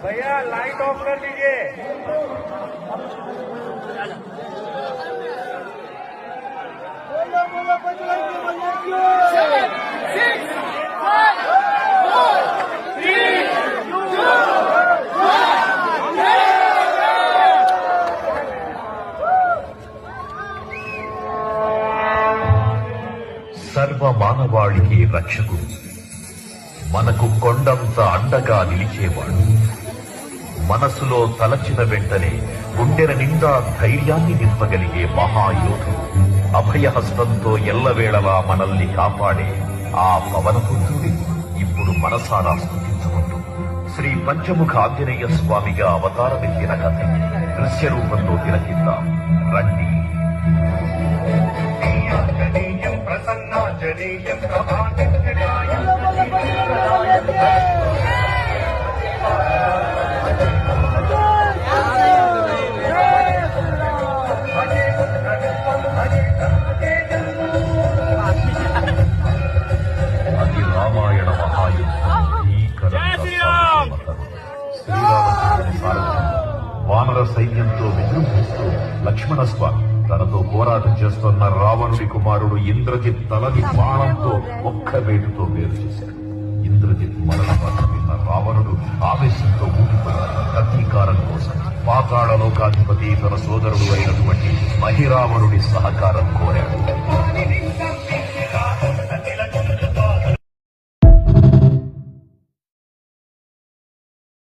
भैया light of कर लीजिए। సర్వ మానవాళికి రక్షకుడు, మనకు కొండంత అండగా నిలిచేవాడు, మనసులో తలచిన వెంటనే గుండెల నిండా ధైర్యాన్ని నింపగలిగే మహాయోధుడు, అభయహస్తంతో ఎల్లవేళలా మనల్ని కాపాడే ఆ పవనపుత్రుడి ఇప్పుడు మనసారా స్తుతించుకుంటూ శ్రీ పంచముఖ ఆంజనేయ స్వామిగా అవతారమెత్తిన కథ దృశ్య రూపంలో తిలకిద్దాం రండి. ప్రసన్నాంజనేయం అది రామాయణ మహాయుద్ధం. శ్రీరామచంద్రుని సారథ్యం వానర సైన్యంతో విజృంభిస్తూ లక్ష్మణ స్వామి తనతో పోరాటం చేస్తున్న రావణుడి కుమారుడు ఇంద్రజిత్ తలని బాణంతో ఒక్క వేటుతో వేరు చేశాడు. ఇంద్రజిత్ మరణ వార్త విన్న రావణుడు ఆవేశంతో ఊగిపోయాడు. ప్రతీకారం కోసం పాతాళ లోకాధిపతి తన సోదరుడు అయినటువంటి మహిరావణుడి సహకారం కోరాడు.